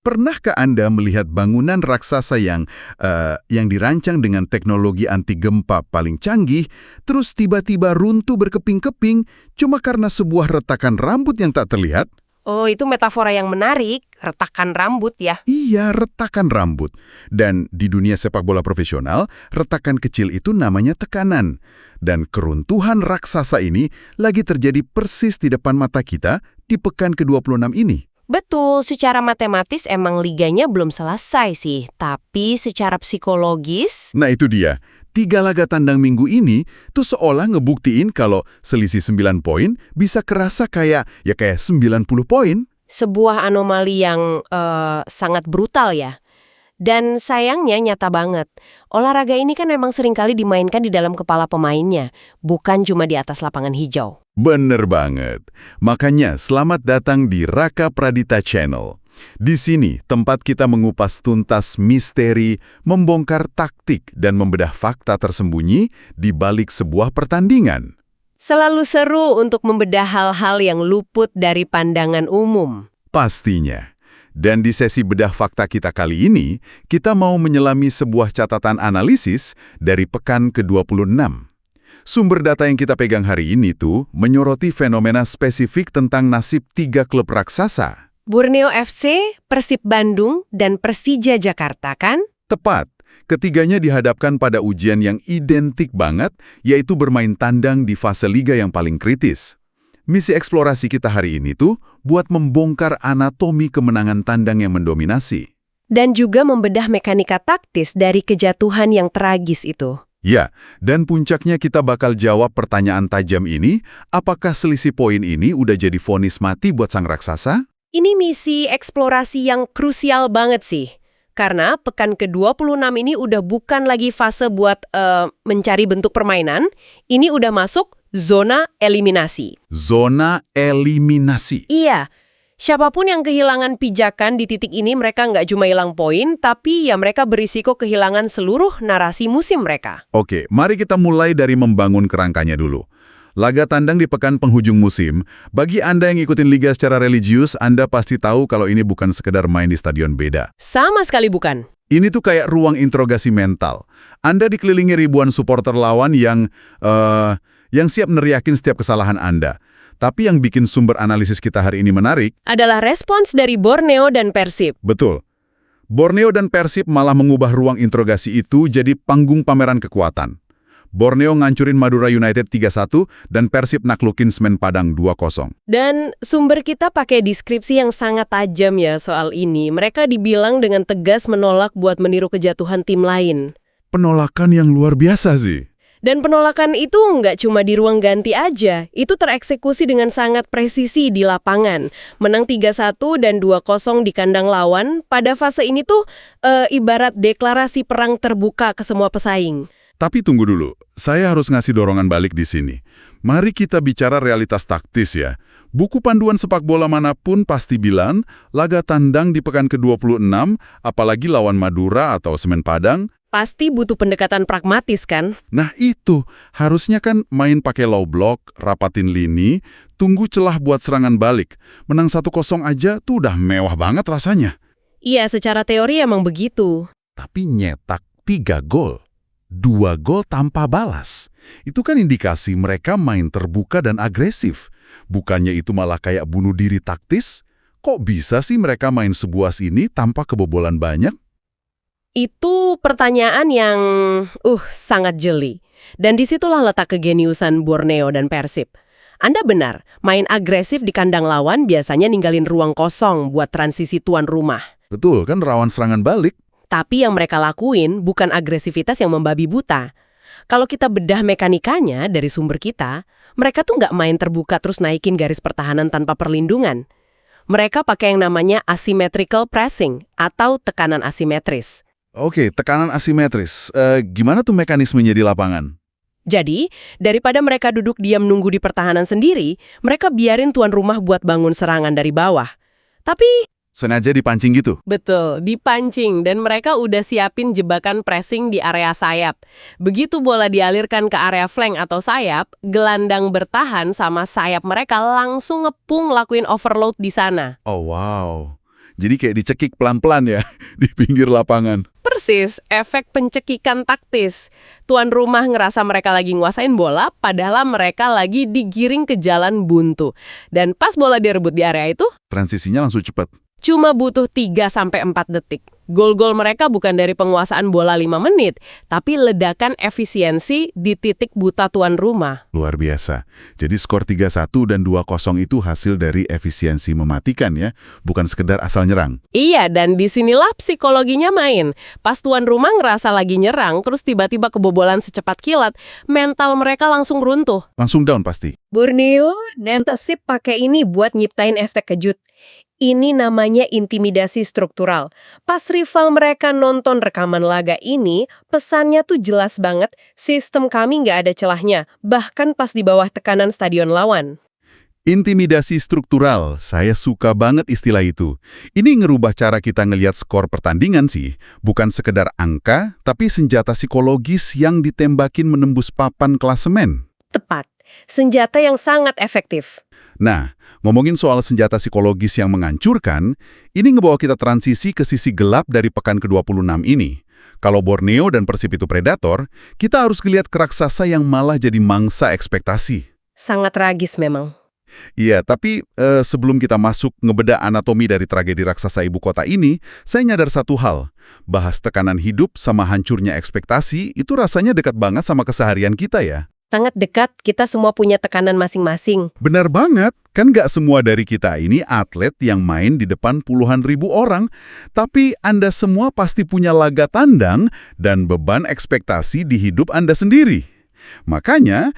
Pernahkah Anda melihat bangunan raksasa yang dirancang dengan teknologi anti gempa paling canggih, terus tiba-tiba runtuh berkeping-keping cuma karena sebuah retakan rambut yang tak terlihat? Oh, itu metafora yang menarik, retakan rambut ya. Iya, retakan rambut. Dan di dunia sepak bola profesional, retakan kecil itu namanya tekanan. Dan keruntuhan raksasa ini lagi terjadi persis di depan mata kita di pekan ke-26 ini. Betul, secara matematis emang liganya belum selesai sih. Tapi secara psikologis... Nah itu dia, 3 laga tandang minggu ini tuh seolah ngebuktiin kalau selisih 9 poin bisa kerasa kayak 90 poin. Sebuah anomali yang sangat brutal ya. Dan sayangnya nyata banget. Olahraga ini kan memang seringkali dimainkan di dalam kepala pemainnya, bukan cuma di atas lapangan hijau. Bener banget. Makanya selamat datang di Raka Pradita Channel. Di sini tempat kita mengupas tuntas misteri, membongkar taktik, dan membedah fakta tersembunyi di balik sebuah pertandingan. Selalu seru untuk membedah hal-hal yang luput dari pandangan umum. Pastinya. Dan di sesi bedah fakta kita kali ini, kita mau menyelami sebuah catatan analisis dari pekan ke-26. Sumber data yang kita pegang hari ini tuh menyoroti fenomena spesifik tentang nasib 3 klub raksasa. Borneo FC, Persib Bandung, dan Persija Jakarta kan? Tepat. Ketiganya dihadapkan pada ujian yang identik banget, yaitu bermain tandang di fase liga yang paling kritis. Misi eksplorasi kita hari ini tuh buat membongkar anatomi kemenangan tandang yang mendominasi. Dan juga membedah mekanika taktis dari kejatuhan yang tragis itu. Ya, dan puncaknya kita bakal jawab pertanyaan tajam ini, apakah selisih poin ini udah jadi vonis mati buat sang raksasa? Ini misi eksplorasi yang krusial banget sih. Karena pekan ke-26 ini udah bukan lagi fase buat mencari bentuk permainan, ini udah masuk zona eliminasi. Zona eliminasi? Iya. Siapapun yang kehilangan pijakan di titik ini, mereka nggak cuma hilang poin, tapi ya mereka berisiko kehilangan seluruh narasi musim mereka. Oke, mari kita mulai dari membangun kerangkanya dulu. Laga tandang di pekan penghujung musim, bagi Anda yang ikutin liga secara religius, Anda pasti tahu kalau ini bukan sekedar main di stadion beda. Sama sekali bukan. Ini tuh kayak ruang interogasi mental. Anda dikelilingi ribuan supporter lawan yang siap neriakin setiap kesalahan Anda. Tapi yang bikin sumber analisis kita hari ini menarik adalah respons dari Borneo dan Persib. Betul. Borneo dan Persib malah mengubah ruang interogasi itu jadi panggung pameran kekuatan. Borneo ngancurin Madura United 3-1 dan Persib naklukin Semen Padang 2-0. Dan sumber kita pakai deskripsi yang sangat tajam ya soal ini. Mereka dibilang dengan tegas menolak buat meniru kejatuhan tim lain. Penolakan yang luar biasa sih. Dan penolakan itu nggak cuma di ruang ganti aja, itu tereksekusi dengan sangat presisi di lapangan. Menang 3-1 dan 2-0 di kandang lawan, pada fase ini tuh ibarat deklarasi perang terbuka ke semua pesaing. Tapi tunggu dulu, saya harus ngasih dorongan balik di sini. Mari kita bicara realitas taktis ya. Buku panduan sepak bola manapun pasti bilang, laga tandang di pekan ke-26, apalagi lawan Madura atau Semen Padang, pasti butuh pendekatan pragmatis kan? Nah itu, harusnya kan main pakai low block, rapatin lini, tunggu celah buat serangan balik. Menang 1-0 aja tuh udah mewah banget rasanya. Iya, secara teori emang begitu. Tapi nyetak 3 gol. 2 gol tanpa balas. Itu kan indikasi mereka main terbuka dan agresif. Bukannya itu malah kayak bunuh diri taktis? Kok bisa sih mereka main sebuas ini tanpa kebobolan banyak? Itu pertanyaan yang sangat jeli. Dan disitulah letak kegeniusan Borneo dan Persib. Anda benar, main agresif di kandang lawan biasanya ninggalin ruang kosong buat transisi tuan rumah. Betul, kan rawan serangan balik. Tapi yang mereka lakuin bukan agresivitas yang membabi buta. Kalau kita bedah mekanikanya dari sumber kita, mereka tuh nggak main terbuka terus naikin garis pertahanan tanpa perlindungan. Mereka pakai yang namanya asymmetrical pressing atau tekanan asimetris. Oke, tekanan asimetris. Gimana tuh mekanismenya di lapangan? Jadi, daripada mereka duduk diam nunggu di pertahanan sendiri, mereka biarin tuan rumah buat bangun serangan dari bawah. Tapi sengaja dipancing gitu? Betul, dipancing dan mereka udah siapin jebakan pressing di area sayap. Begitu bola dialirkan ke area flank atau sayap, gelandang bertahan sama sayap mereka langsung ngepung lakuin overload di sana. Oh wow. Jadi kayak dicekik pelan-pelan ya, di pinggir lapangan. Persis, efek pencekikan taktis. Tuan rumah ngerasa mereka lagi nguasain bola, padahal mereka lagi digiring ke jalan buntu. Dan pas bola direbut di area itu, Transisinya langsung cepat. cuma butuh 3-4 detik. Gol-gol mereka bukan dari penguasaan bola 5 menit, tapi ledakan efisiensi di titik buta tuan rumah. Luar biasa. Jadi skor 3-1 dan 2-0 itu hasil dari efisiensi mematikan ya, bukan sekedar asal nyerang. Iya, dan disinilah psikologinya main. Pas tuan rumah ngerasa lagi nyerang, terus tiba-tiba kebobolan secepat kilat, mental mereka langsung runtuh. Langsung down pasti. Borneo, Nantasip pakai ini buat nyiptain efek kejut. Ini namanya intimidasi struktural. Pas rival mereka nonton rekaman laga ini, pesannya tuh jelas banget, sistem kami nggak ada celahnya, bahkan pas di bawah tekanan stadion lawan. Intimidasi struktural, saya suka banget istilah itu. Ini ngerubah cara kita ngelihat skor pertandingan sih. Bukan sekedar angka, tapi senjata psikologis yang ditembakin menembus papan klasemen. Tepat, senjata yang sangat efektif. Nah, ngomongin soal senjata psikologis yang menghancurkan, ini ngebawa kita transisi ke sisi gelap dari pekan ke-26 ini. Kalau Borneo dan Persib itu predator, kita harus ngelihat ke raksasa yang malah jadi mangsa ekspektasi. Sangat tragis memang. Iya, tapi sebelum kita masuk ngebedah anatomi dari tragedi raksasa ibu kota ini, saya nyadar satu hal. Bahas tekanan hidup sama hancurnya ekspektasi itu rasanya dekat banget sama keseharian kita ya. Sangat dekat, kita semua punya tekanan masing-masing. Benar banget, kan nggak semua dari kita ini atlet yang main di depan puluhan ribu orang, tapi Anda semua pasti punya laga tandang dan beban ekspektasi di hidup Anda sendiri. Makanya,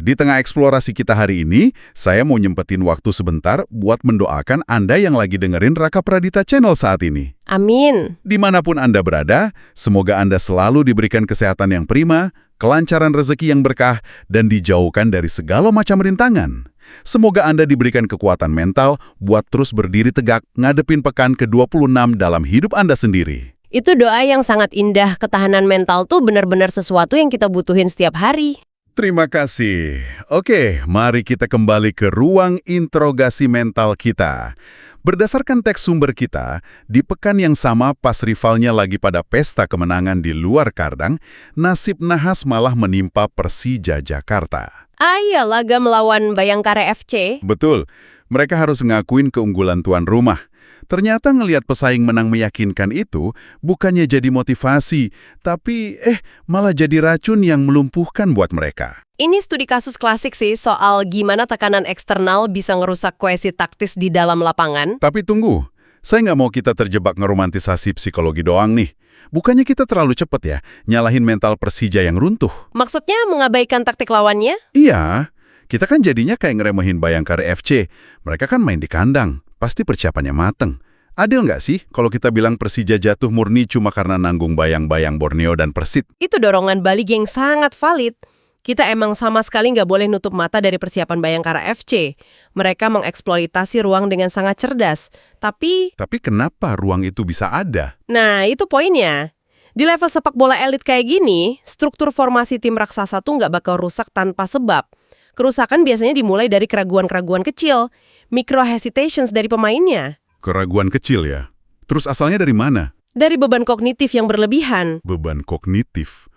di tengah eksplorasi kita hari ini, saya mau nyempetin waktu sebentar buat mendoakan Anda yang lagi dengerin Raka Pradita Channel saat ini. Amin. Dimanapun Anda berada, semoga Anda selalu diberikan kesehatan yang prima, kelancaran rezeki yang berkah, dan dijauhkan dari segala macam rintangan. Semoga Anda diberikan kekuatan mental buat terus berdiri tegak ngadepin pekan ke-26 dalam hidup Anda sendiri. Itu doa yang sangat indah. Ketahanan mental tuh benar-benar sesuatu yang kita butuhin setiap hari. Terima kasih. Oke, mari kita kembali ke ruang interogasi mental kita. Berdasarkan teks sumber kita, di pekan yang sama pas rivalnya lagi pada pesta kemenangan di luar kandang, nasib nahas malah menimpa Persija Jakarta. Iya, laga melawan Bayangkara FC. Betul, mereka harus ngakuin keunggulan tuan rumah. Ternyata ngelihat pesaing menang meyakinkan itu bukannya jadi motivasi, tapi malah jadi racun yang melumpuhkan buat mereka. Ini studi kasus klasik sih soal gimana tekanan eksternal bisa ngerusak kohesi taktis di dalam lapangan. Tapi tunggu, saya nggak mau kita terjebak ngeromantisasi psikologi doang nih. Bukannya kita terlalu cepat ya, nyalahin mental Persija yang runtuh. Maksudnya mengabaikan taktik lawannya? Iya, kita kan jadinya kayak ngeremehin Bayangkara FC. Mereka kan main di kandang, pasti persiapannya mateng. Adil nggak sih kalau kita bilang Persija jatuh murni cuma karena nanggung bayang-bayang Borneo dan Persib? Itu dorongan balik yang sangat valid. Kita emang sama sekali nggak boleh nutup mata dari persiapan Bayangkara FC. Mereka mengeksploitasi ruang dengan sangat cerdas. Tapi kenapa ruang itu bisa ada? nah, itu poinnya. Di level sepak bola elit kayak gini, struktur formasi tim raksasa tuh nggak bakal rusak tanpa sebab. Kerusakan biasanya dimulai dari keraguan-keraguan kecil, micro hesitations dari pemainnya. Keraguan kecil ya? Terus asalnya dari mana? Dari beban kognitif yang berlebihan. Beban kognitif?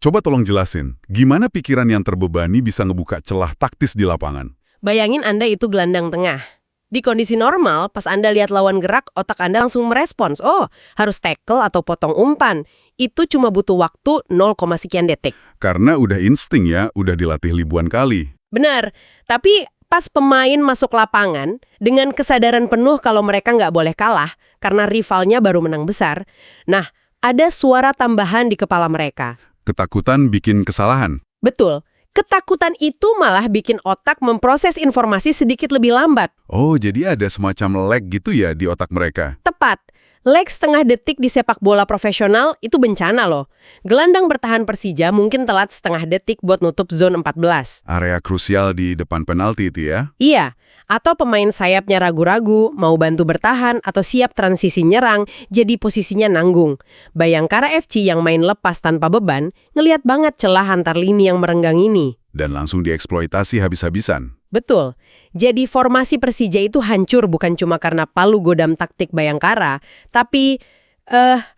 Coba tolong jelasin, gimana pikiran yang terbebani bisa ngebuka celah taktis di lapangan? Bayangin Anda itu gelandang tengah. Di kondisi normal, pas Anda lihat lawan gerak, otak Anda langsung merespons. Oh, harus tackle atau potong umpan. Itu cuma butuh waktu 0, sekian detik. Karena udah insting ya, udah dilatih ribuan kali. Benar, tapi pas pemain masuk lapangan, dengan kesadaran penuh kalau mereka nggak boleh kalah, karena rivalnya baru menang besar, nah, ada suara tambahan di kepala mereka. Ketakutan bikin kesalahan. Betul. Ketakutan itu malah bikin otak memproses informasi sedikit lebih lambat. Oh, jadi ada semacam lag gitu ya di otak mereka. Tepat. Lag setengah detik di sepak bola profesional itu bencana loh. Gelandang bertahan Persija mungkin telat setengah detik buat nutup zone 14. Area krusial di depan penalti itu ya? Iya. Atau pemain sayapnya ragu-ragu, mau bantu bertahan, atau siap transisi nyerang, jadi posisinya nanggung. Bayangkara FC yang main lepas tanpa beban, ngelihat banget celah antar lini yang merenggang ini. Dan langsung dieksploitasi habis-habisan. Betul. Jadi formasi Persija itu hancur bukan cuma karena palu godam taktik Bayangkara, tapi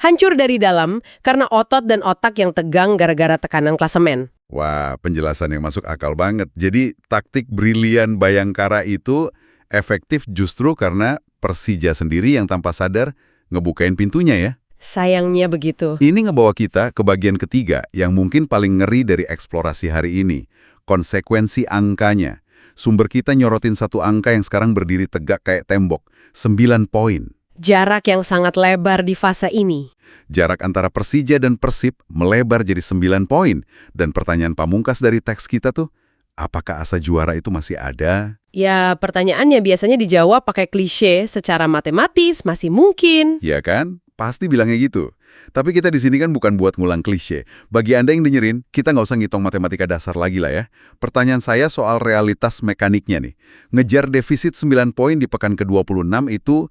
hancur dari dalam karena otot dan otak yang tegang gara-gara tekanan klasemen. Wah, penjelasan yang masuk akal banget. Jadi taktik brilian Bayangkara itu efektif justru karena Persija sendiri yang tanpa sadar ngebukain pintunya ya. Sayangnya begitu. Ini ngebawa kita ke bagian ketiga yang mungkin paling ngeri dari eksplorasi hari ini. Konsekuensi angkanya. Sumber kita nyorotin satu angka yang sekarang berdiri tegak kayak tembok. 9 poin. Jarak yang sangat lebar di fase ini. Jarak antara Persija dan Persib melebar jadi 9 poin. Dan pertanyaan pamungkas dari teks kita tuh, apakah asa juara itu masih ada? Ya, pertanyaannya biasanya dijawab pakai klise secara matematis, masih mungkin. Ya kan? Pasti bilangnya gitu. Tapi kita di sini kan bukan buat ngulang klise. Bagi Anda yang dengerin, kita nggak usah ngitung matematika dasar lagi lah ya. Pertanyaan saya soal realitas mekaniknya nih. Ngejar defisit 9 poin di pekan ke-26 itu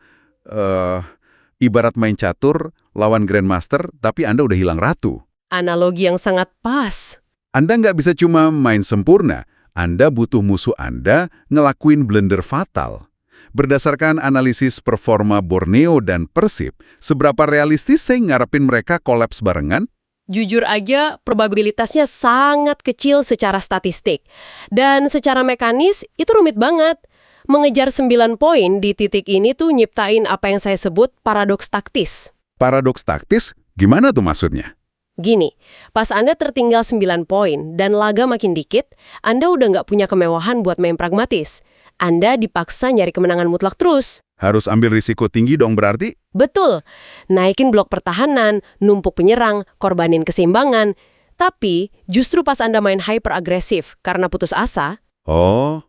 ibarat main catur lawan Grandmaster, tapi Anda udah hilang ratu. Analogi yang sangat pas. Anda nggak bisa cuma main sempurna. Anda butuh musuh Anda ngelakuin blunder fatal. Berdasarkan analisis performa Borneo dan Persib, seberapa realistis saya ngarepin mereka kolaps barengan? Jujur aja, probabilitasnya sangat kecil secara statistik. Dan secara mekanis, itu rumit banget. Mengejar 9 poin di titik ini tuh nyiptain apa yang saya sebut paradoks taktis. Paradoks taktis? Gimana tuh maksudnya? Gini, pas Anda tertinggal 9 poin dan laga makin dikit, Anda udah nggak punya kemewahan buat main pragmatis. Anda dipaksa nyari kemenangan mutlak terus. Harus ambil risiko tinggi dong berarti? Betul. Naikin blok pertahanan, numpuk penyerang, korbanin keseimbangan. Tapi, justru pas Anda main hyper agresif karena putus asa, Oh,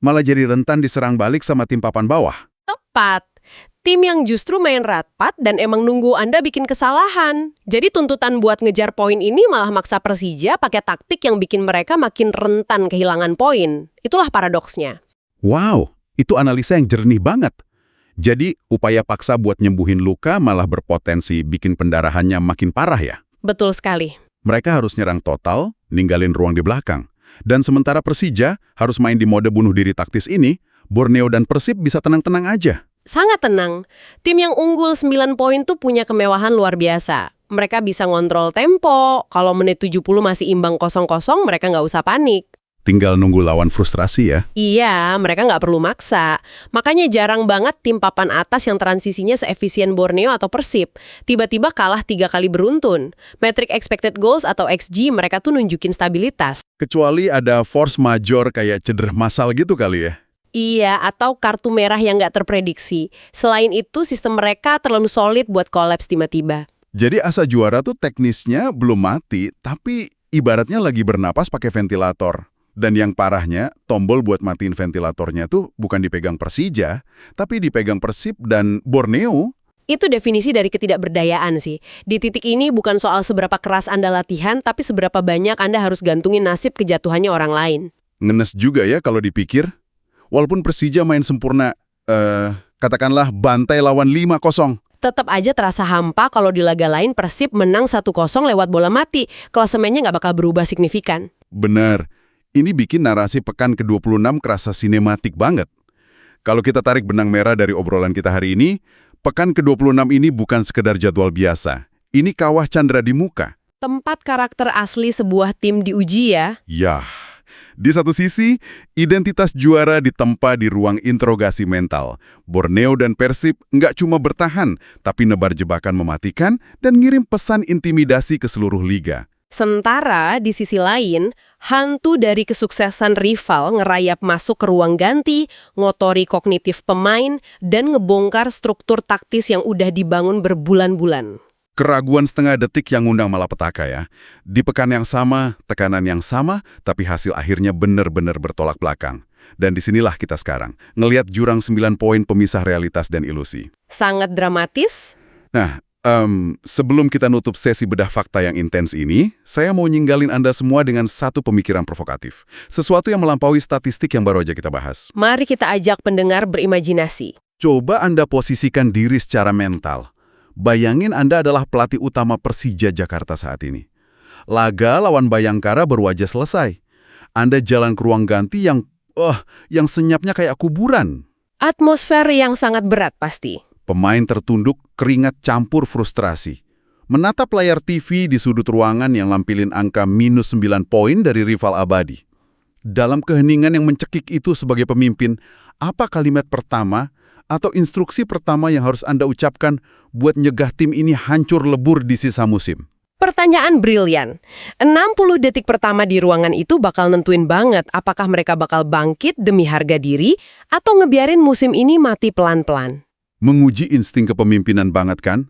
malah jadi rentan diserang balik sama tim papan bawah. tepat. Tim yang justru main rapat dan emang nunggu Anda bikin kesalahan. Jadi tuntutan buat ngejar poin ini malah maksa Persija pakai taktik yang bikin mereka makin rentan kehilangan poin. Itulah paradoksnya. Wow, itu analisa yang jernih banget. Jadi, upaya paksa buat nyembuhin luka malah berpotensi bikin pendarahannya makin parah ya? Betul sekali. Mereka harus nyerang total, ninggalin ruang di belakang. Dan sementara Persija harus main di mode bunuh diri taktis ini, Borneo dan Persib bisa tenang-tenang aja. Sangat tenang. Tim yang unggul 9 poin tuh punya kemewahan luar biasa. Mereka bisa ngontrol tempo. Kalau menit 70 masih imbang 0-0, mereka nggak usah panik. Tinggal nunggu lawan frustrasi ya. Iya, mereka nggak perlu maksa. Makanya jarang banget tim papan atas yang transisinya seefisien Borneo atau Persib. Tiba-tiba kalah 3 kali beruntun. Metrik expected goals atau XG mereka tuh nunjukin stabilitas. Kecuali ada force major kayak cedera massal gitu kali ya. Iya, atau kartu merah yang nggak terprediksi. Selain itu, sistem mereka terlalu solid buat kolaps tiba-tiba. Jadi asa juara tuh teknisnya belum mati, tapi ibaratnya lagi bernapas pakai ventilator. Dan yang parahnya, tombol buat matiin ventilatornya tuh bukan dipegang Persija, tapi dipegang Persib dan Borneo. Itu definisi dari ketidakberdayaan sih. Di titik ini bukan soal seberapa keras Anda latihan, tapi seberapa banyak Anda harus gantungin nasib kejatuhannya orang lain. Ngenes juga ya kalau dipikir. Walaupun Persija main sempurna, katakanlah bantai lawan 5-0. Tetap aja terasa hampa kalau di laga lain Persib menang 1-0 lewat bola mati. Klasemennya nggak bakal berubah signifikan. Bener. Ini bikin narasi pekan ke-26 kerasa sinematik banget. Kalau kita tarik benang merah dari obrolan kita hari ini, pekan ke-26 ini bukan sekedar jadwal biasa. Ini kawah Chandra di muka. Tempat karakter asli sebuah tim diuji ya. Yah, di satu sisi, identitas juara ditempa di ruang interogasi mental. Borneo dan Persib nggak cuma bertahan, tapi nebar jebakan mematikan dan ngirim pesan intimidasi ke seluruh liga. Sementara di sisi lain, hantu dari kesuksesan rival ngerayap masuk ke ruang ganti, ngotori kognitif pemain, dan ngebongkar struktur taktis yang udah dibangun berbulan-bulan. Keraguan setengah detik yang ngundang malapetaka ya. Di pekan yang sama, tekanan yang sama, tapi hasil akhirnya benar-benar bertolak belakang. Dan disinilah kita sekarang, ngelihat jurang 9 poin pemisah realitas dan ilusi. Sangat dramatis. Nah, sebelum kita nutup sesi bedah fakta yang intens ini, saya mau nyinggalin Anda semua dengan satu pemikiran provokatif. Sesuatu yang melampaui statistik yang baru aja kita bahas. Mari kita ajak pendengar berimajinasi. Coba Anda posisikan diri secara mental. Bayangin Anda adalah pelatih utama Persija Jakarta saat ini. Laga lawan Bayangkara baru aja selesai. Anda jalan ke ruang ganti yang yang senyapnya kayak kuburan. Atmosfer yang sangat berat pasti. Pemain tertunduk, keringat campur frustrasi. Menatap layar TV di sudut ruangan yang lampilin angka -9 poin dari rival abadi. Dalam keheningan yang mencekik itu sebagai pemimpin, apa kalimat pertama atau instruksi pertama yang harus Anda ucapkan buat nyegah tim ini hancur lebur di sisa musim? Pertanyaan brilian. 60 detik pertama di ruangan itu bakal nentuin banget apakah mereka bakal bangkit demi harga diri atau ngebiarin musim ini mati pelan-pelan. Menguji insting kepemimpinan banget kan?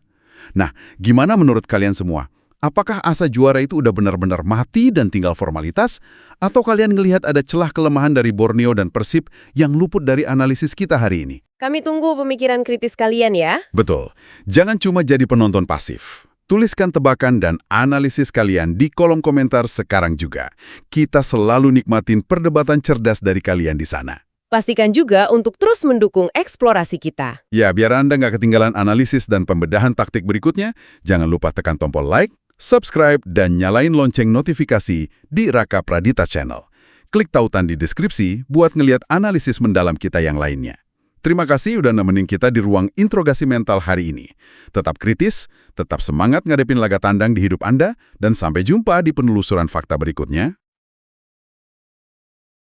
Nah, gimana menurut kalian semua? Apakah asa juara itu udah benar-benar mati dan tinggal formalitas? Atau kalian ngelihat ada celah kelemahan dari Borneo dan Persib yang luput dari analisis kita hari ini? Kami tunggu pemikiran kritis kalian ya. Betul. Jangan cuma jadi penonton pasif. Tuliskan tebakan dan analisis kalian di kolom komentar sekarang juga. Kita selalu nikmatin perdebatan cerdas dari kalian di sana. Pastikan juga untuk terus mendukung eksplorasi kita. Ya, biar Anda nggak ketinggalan analisis dan pembedahan taktik berikutnya, jangan lupa tekan tombol like, subscribe, dan nyalain lonceng notifikasi di Raka Pradita Channel. Klik tautan di deskripsi buat ngeliat analisis mendalam kita yang lainnya. Terima kasih udah nemenin kita di ruang interogasi mental hari ini. Tetap kritis, tetap semangat ngadepin laga tandang di hidup Anda, dan sampai jumpa di penelusuran fakta berikutnya.